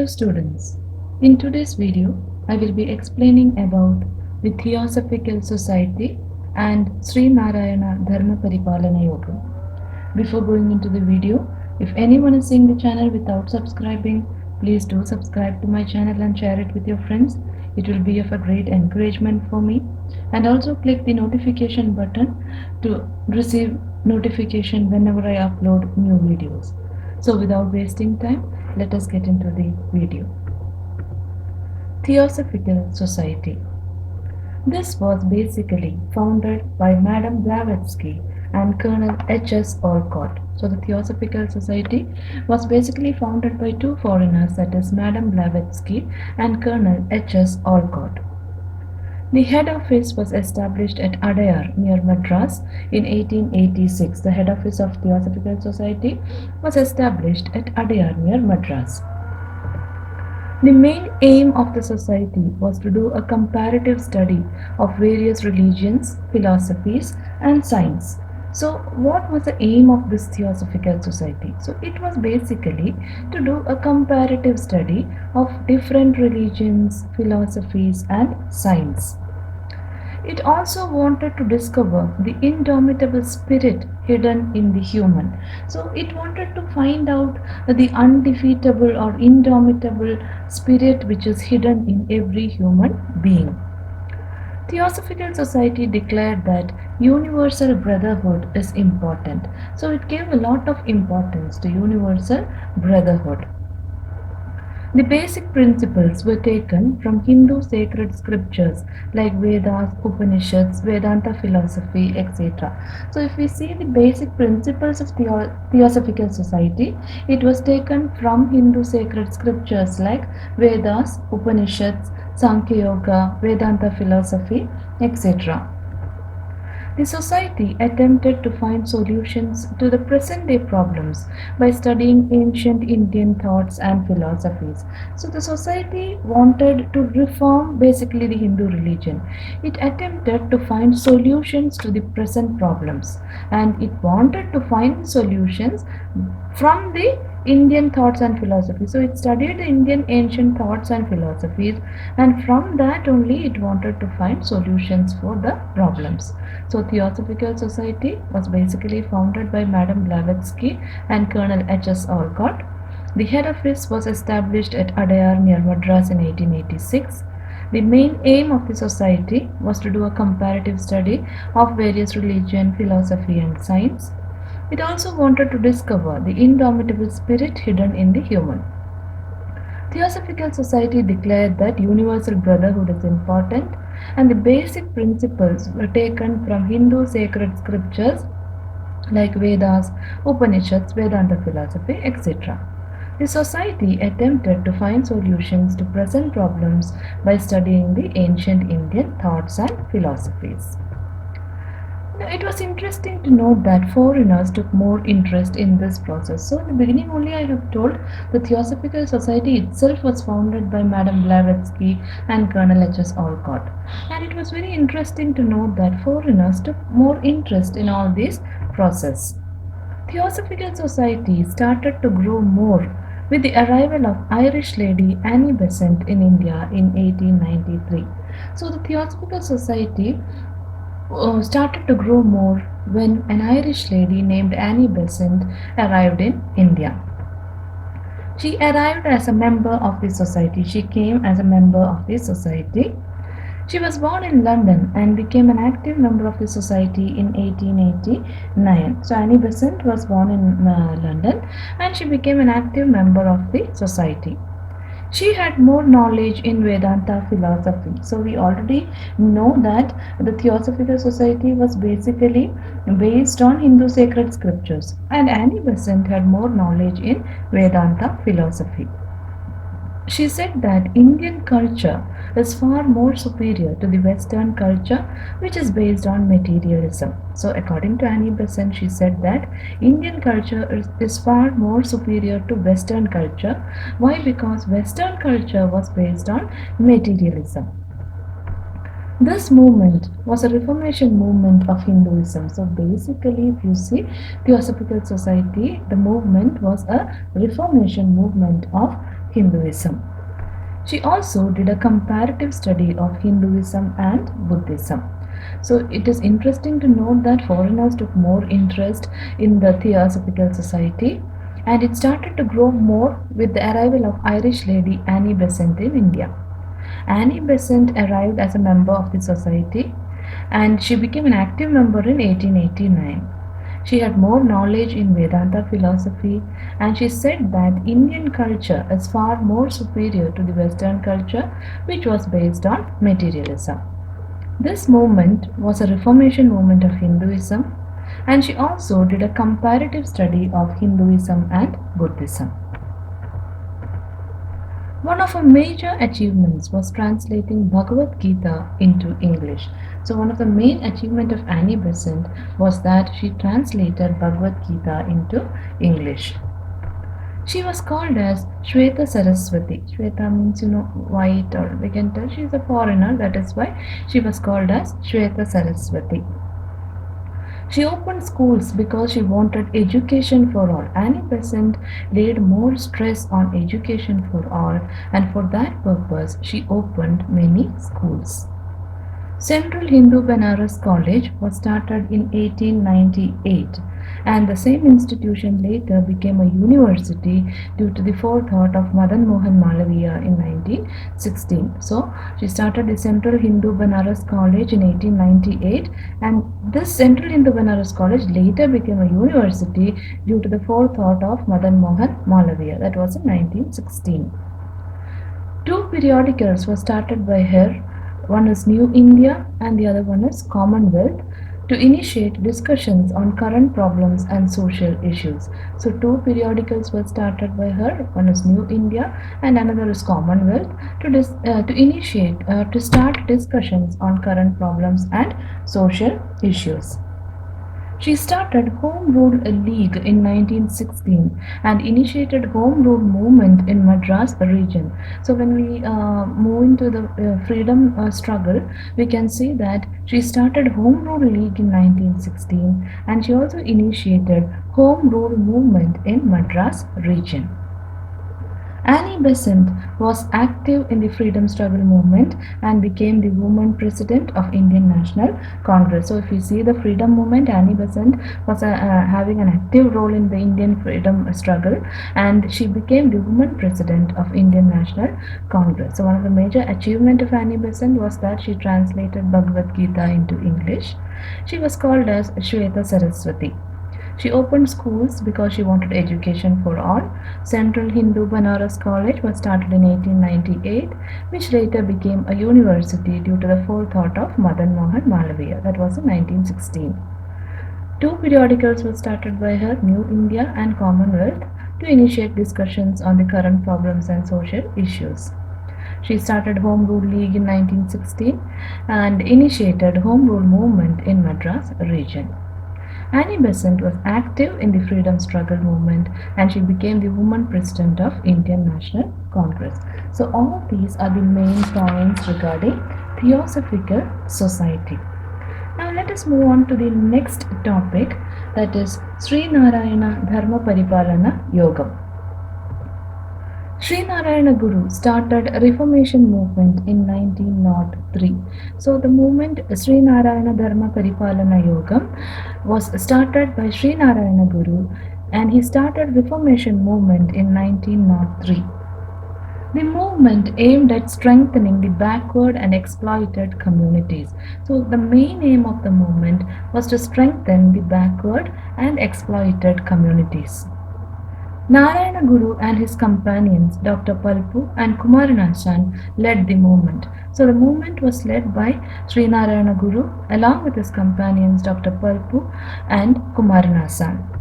students. In today's video, I will be explaining about the Theosophical Society and Sri Narayana Dharma Paripalana Yoga. Before going into the video, if anyone is seeing the channel without subscribing, please do subscribe to my channel and share it with your friends. It will be of a great encouragement for me. And also click the notification button to receive notification whenever I upload new videos. So without wasting time, let us get into the video. Theosophical Society. This was basically founded by Madame Blavatsky and Colonel H.S. Olcott. So the Theosophical Society was basically founded by two foreigners, that is Madame Blavatsky and Colonel H.S. Olcott. The head office was established at Adyar near Madras in 1886. The head office of Theosophical Society was established at Adyar near Madras. The main aim of the society was to do a comparative study of various religions, philosophies, and science. So, what was the aim of this Theosophical Society? So, it was basically to do a comparative study of different religions, philosophies, and science. It also wanted to discover the indomitable spirit hidden in the human. So it wanted to find out the undefeatable or indomitable spirit which is hidden in every human being. Theosophical Society declared that universal brotherhood is important. So it gave a lot of importance to universal brotherhood. The basic principles were taken from Hindu sacred scriptures like Vedas, Upanishads, Vedanta philosophy, etc. So, if we see the basic principles of Theosophical Society, it was taken from Hindu sacred scriptures like Vedas, Upanishads, Sankhya Yoga, Vedanta philosophy, etc. The society attempted to find solutions to the present day problems by studying ancient Indian thoughts and philosophies. So, the society wanted to reform basically the Hindu religion. It attempted to find solutions to the present problems, and it wanted to find solutions from the Indian thoughts and philosophy. So it studied the Indian ancient thoughts and philosophies, and from that only it wanted to find solutions for the problems. So Theosophical Society was basically founded by Madame Blavatsky and Colonel H.S. Olcott. The head office was established at Adyar near Madras in 1886. The main aim of the society was to do a comparative study of various religion, philosophy, and science. It also wanted to discover the indomitable spirit hidden in the human. Theosophical Society declared that universal brotherhood is important, and the basic principles were taken from Hindu sacred scriptures like Vedas, Upanishads, Vedanta philosophy, etc. The society attempted to find solutions to present problems by studying the ancient Indian thoughts and philosophies. Now, it was interesting to note that foreigners took more interest in this process. So, in the beginning only I have told the Theosophical Society itself was founded by Madame Blavatsky and Colonel H.S. Olcott. And it was very interesting to note that foreigners took more interest in all this process. Theosophical Society started to grow more with the arrival of Irish lady Annie Besant in India in 1893. So, the Theosophical Society started to grow more when an Irish lady named Annie Besant arrived in India. She arrived as a member of the society. She came as a member of the society. She was born in London and became an active member of the society in 1889. So Annie Besant was born in London and she became an active member of the society. She had more knowledge in Vedanta philosophy. So we already know that the Theosophical Society was basically based on Hindu sacred scriptures, and Annie Besant had more knowledge in Vedanta philosophy. She said that Indian culture is far more superior to the Western culture, which is based on materialism. So, according to Annie Besant, she said that Indian culture is far more superior to Western culture. Why? Because Western culture was based on materialism. This movement was a reformation movement of Hinduism. So basically, if you see Theosophical Society, the movement was a reformation movement of Hinduism. She also did a comparative study of Hinduism and Buddhism. So it is interesting to note that foreigners took more interest in the Theosophical Society, and it started to grow more with the arrival of Irish lady Annie Besant in India. Annie Besant arrived as a member of the society and she became an active member in 1889. She had more knowledge in Vedanta philosophy and she said that Indian culture is far more superior to the Western culture, which was based on materialism. This movement was a reformation movement of Hinduism, and she also did a comparative study of Hinduism and Buddhism. One of her major achievements was translating Bhagavad Gita into English. So one of the main achievement of Annie Besant was that she translated Bhagavad Gita into English. She was called as Shweta Saraswati. Shweta means white, or we can tell she is a foreigner, that is why she was called as Shweta Saraswati. She opened schools because she wanted education for all. Annie Besant laid more stress on education for all, and for that purpose, she opened many schools. Central Hindu Banaras College was started in 1898, and the same institution later became a university due to the forethought of Madan Mohan Malaviya in 1916. So, she started the Central Hindu Banaras College in 1898, and this Central Hindu Banaras College later became a university due to the forethought of Madan Mohan Malaviya. That was in 1916. Two periodicals were started by her. One is New India and the other one is Commonwealth, to initiate discussions on current problems and social issues. So two periodicals were started by her. One is New India and another is Commonwealth, to start discussions on current problems and social issues. She started Home Rule League in 1916 and initiated Home Rule movement in Madras region. So when we move into the freedom struggle, we can see that she started Home Rule League in 1916 and she also initiated Home Rule movement in Madras region. Annie Besant was active in the freedom struggle movement and became the woman president of Indian National Congress. So, if you see the freedom movement, Annie Besant was having an active role in the Indian freedom struggle, and she became the woman president of Indian National Congress. So, one of the major achievements of Annie Besant was that she translated Bhagavad Gita into English. She was called as Shweta Saraswati. She opened schools because she wanted education for all. Central Hindu Banaras College was started in 1898, which later became a university due to the forethought of Madan Mohan Malaviya. That was in 1916. Two periodicals were started by her, New India and Commonwealth, to initiate discussions on the current problems and social issues. She started Home Rule League in 1916 and initiated Home Rule movement in Madras region. Annie Besant was active in the freedom struggle movement and she became the woman president of Indian National Congress. So all of these are the main points regarding Theosophical Society. Now let us move on to the next topic, that is Sri Narayana Dharma Paripalana Yogam. Sri Narayana Guru started a Reformation movement in 1903. So the movement Sri Narayana Dharma Paripalana Yogam was started by Sri Narayana Guru and he started Reformation movement in 1903. The movement aimed at strengthening the backward and exploited communities. So the main aim of the movement was to strengthen the backward and exploited communities. Narayana Guru and his companions Dr. Palpu and Kumaranashan led the movement. So the movement was led by Sri Narayana Guru along with his companions Dr. Palpu and Kumaranasan.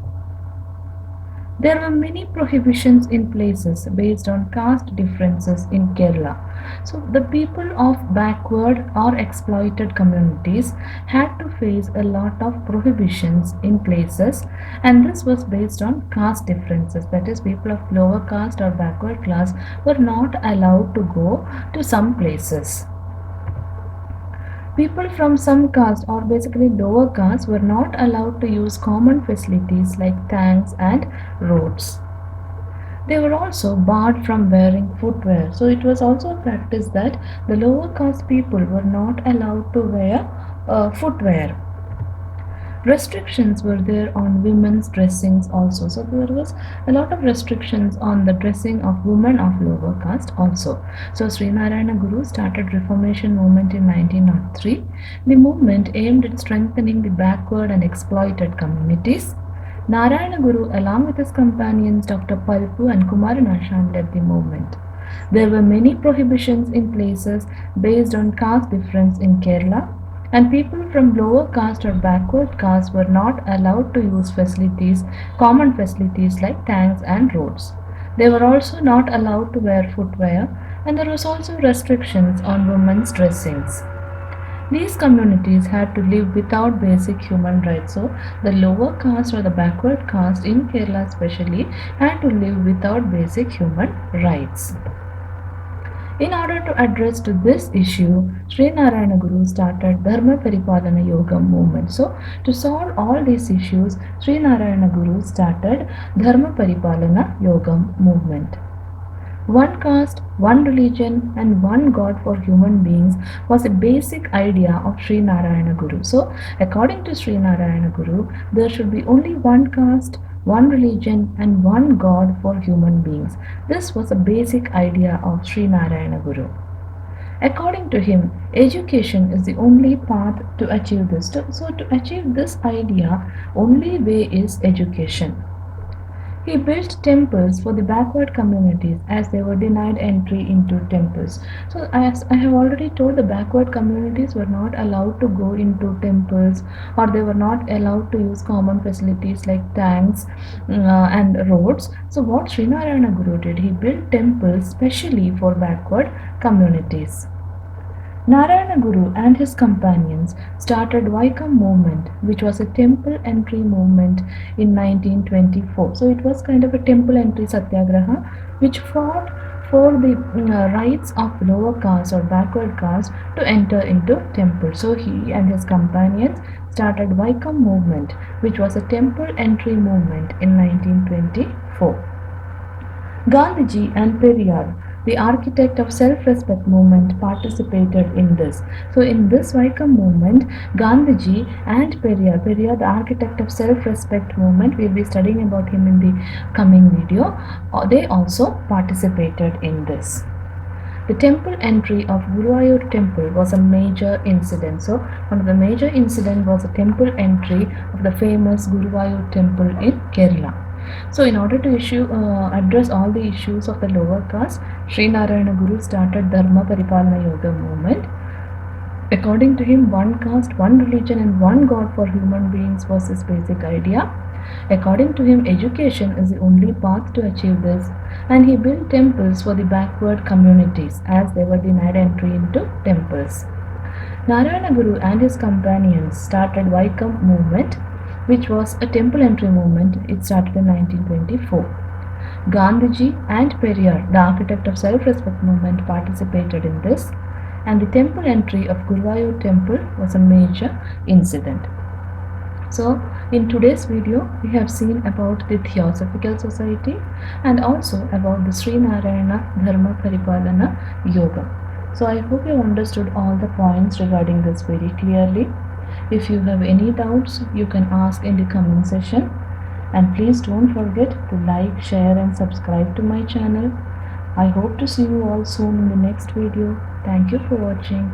There were many prohibitions in places based on caste differences in Kerala. So the people of backward or exploited communities had to face a lot of prohibitions in places, and this was based on caste differences. That is, people of lower caste or backward class were not allowed to go to some places. People from some caste or basically lower caste were not allowed to use common facilities like tanks and roads. They were also barred from wearing footwear. So it was also a practice that the lower caste people were not allowed to wear footwear. Restrictions were there on women's dressings also. So there was a lot of restrictions on the dressing of women of lower caste also. So Sri Narayana Guru started Reformation movement in 1903. The movement aimed at strengthening the backward and exploited communities. Narayana Guru, along with his companions Dr. Palpu and Kumaranashan, led the movement. There were many prohibitions in places based on caste difference in Kerala, and people from lower caste or backward caste were not allowed to use facilities, common facilities like tanks and roads. They were also not allowed to wear footwear, and there was also restrictions on women's dressings. These communities had to live without basic human rights. So, the lower caste or the backward caste in Kerala, especially, had to live without basic human rights. In order to address to this issue, Sri Narayana Guru started Dharma Paripalana Yoga movement. So, to solve all these issues, Sri Narayana Guru started Dharma Paripalana Yoga movement. One caste, one religion, and one God for human beings was a basic idea of Sri Narayana Guru. So, according to Sri Narayana Guru, there should be only one caste, one religion, and one God for human beings. This was a basic idea of Sri Narayana Guru. According to him, education is the only path to achieve this. So, to achieve this idea, only way is education. He built temples for the backward communities as they were denied entry into temples. So, as I have already told, the backward communities were not allowed to go into temples, or they were not allowed to use common facilities like tanks and roads. So, what Sri Narayana Guru did, he built temples specially for backward communities. Narayana Guru and his companions started Vaikam movement, which was a temple entry movement in 1924. So it was kind of a temple entry satyagraha, which fought for the rights of lower caste or backward caste to enter into temple. So he and his companions started Vaikam movement, which was a temple entry movement in 1924. Gandhiji and Periyar, the architect of self-respect movement, participated in this. So in this Vaikam movement, Gandhiji and Periyar, the architect of self-respect movement, we'll be studying about him in the coming video, they also participated in this. The temple entry of Guruvayur temple was a major incident. So one of the major incident was a temple entry of the famous Guruvayur temple in Kerala. So, in order to address all the issues of the lower caste, Sri Narayana Guru started Dharma Paripalana Yoga movement. According to him, one caste, one religion, and one God for human beings was his basic idea. According to him, education is the only path to achieve this, and he built temples for the backward communities as they were denied entry into temples. Narayana Guru and his companions started Vaikam movement, which was a temple entry movement. It started in 1924. Gandhiji and Periyar, the architect of self-respect movement, participated in this, and the temple entry of Guruvayur temple was a major incident. So, in today's video, we have seen about the Theosophical Society and also about the Sri Narayana Dharma Paripalana Yoga. So, I hope you understood all the points regarding this very clearly. If you have any doubts, you can ask in the comment section. And please don't forget to like, share and subscribe to my channel. I hope to see you all soon in the next video. Thank you for watching.